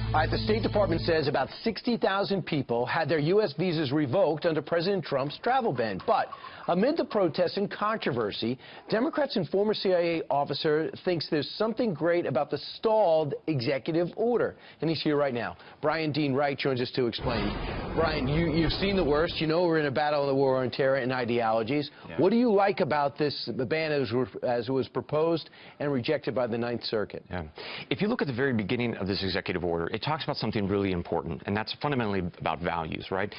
All right, the State Department says about 60,000 people had their U.S. visas revoked under President Trump's travel ban. But amid the protests and controversy, Democrats and former CIA officer thinks there's something great about the stalled executive order. And he's here right now. Brian Dean Wright joins us to explain. Brian, you've seen the worst. You know we're in a battle of the war on terror and ideologies. Yeah. What do you like about this, the ban as it was proposed and rejected by the Ninth Circuit? Yeah. If you look at the very beginning of this executive order, it talks about something really important, and that's fundamentally about values, right?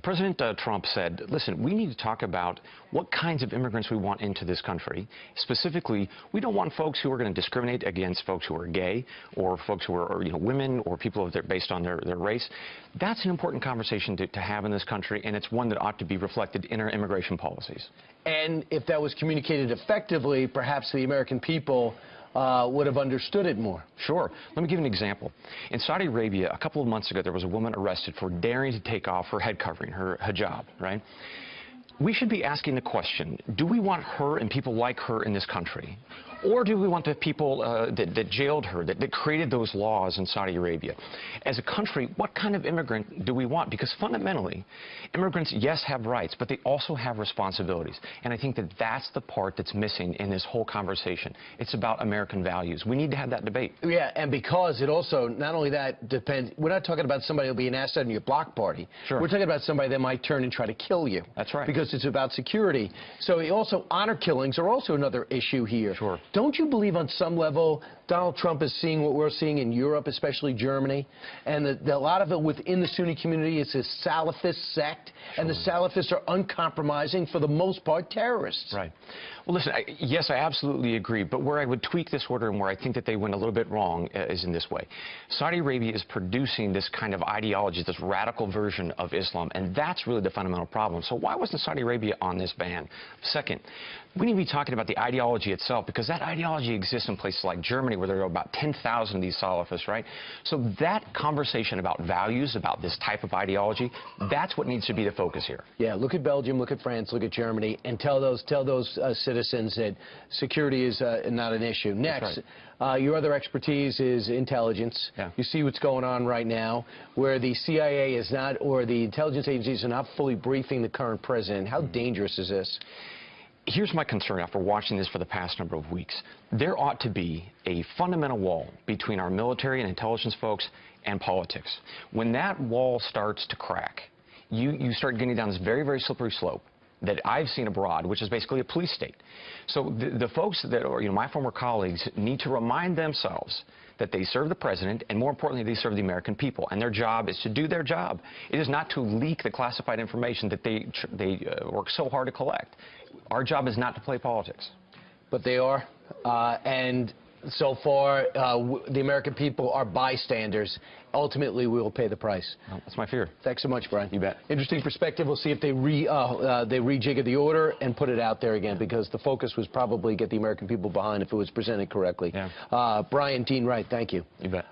President Trump said, listen, we need to talk about what kinds of immigrants we want into this country. Specifically, we don't want folks who are going to discriminate against folks who are gay or folks who are women or people based on their race. That's an important conversation to have in this country, and it's one that ought to be reflected in our immigration policies. And if that was communicated effectively, perhaps the American people would have understood it more. Sure. Let me give you an example. In Saudi Arabia, a couple of months ago, there was a woman arrested for daring to take off her head covering, her hijab, right? We should be asking the question, do we want her and people like her in this country? Or do we want the people that jailed her, that created those laws in Saudi Arabia? As a country, what kind of immigrant do we want? Because fundamentally, immigrants, yes, have rights, but they also have responsibilities. And I think that that's the part that's missing in this whole conversation. It's about American values. We need to have that debate. Yeah, and because it also, not only that depends, we're not talking about somebody who'll be an asset in your block party. Sure. We're talking about somebody that might turn and try to kill you. That's right. Because it's about security. So also, honor killings are also another issue here. Sure. Don't you believe on some level Donald Trump is seeing what we're seeing in Europe, especially Germany, and that a lot of it within the Sunni community is a Salafist sect, sure. And the Salafists are uncompromising, for the most part, terrorists. Right. Well, listen, yes, I absolutely agree, but where I would tweak this order and where I think that they went a little bit wrong is in this way. Saudi Arabia is producing this kind of ideology, this radical version of Islam, and that's really the fundamental problem. So why wasn't Saudi Arabia on this ban? Second, we need to be talking about the ideology itself, because that ideology exists in places like Germany, where there are about 10,000 of these Salafists, right? So that conversation about values, about this type of ideology, that's what needs to be the focus here. Yeah, look at Belgium, look at France, look at Germany, and tell those citizens that security is not an issue. Next, right. Your other expertise is intelligence. Yeah. You see what's going on right now, where the CIA is not, or the intelligence agencies are not fully briefing the current president. How dangerous is this? Here's my concern after watching this for the past number of weeks. There ought to be a fundamental wall between our military and intelligence folks and politics. When that wall starts to crack, you start getting down this very, very slippery slope that I've seen abroad, which is basically a police state. So the folks that are, my former colleagues, need to remind themselves that they serve the president, and more importantly, they serve the American people, and their job is to do their job. It is not to leak the classified information that they work so hard to collect. Our job is not to play politics. But they are, and so far, the American people are bystanders. Ultimately, we will pay the price. Well, that's my fear. Thanks so much, Brian. You bet. Interesting perspective. We'll see if they rejigger the order and put it out there again, because the focus was probably get the American people behind if it was presented correctly. Yeah. Brian Dean Wright, thank you. You bet.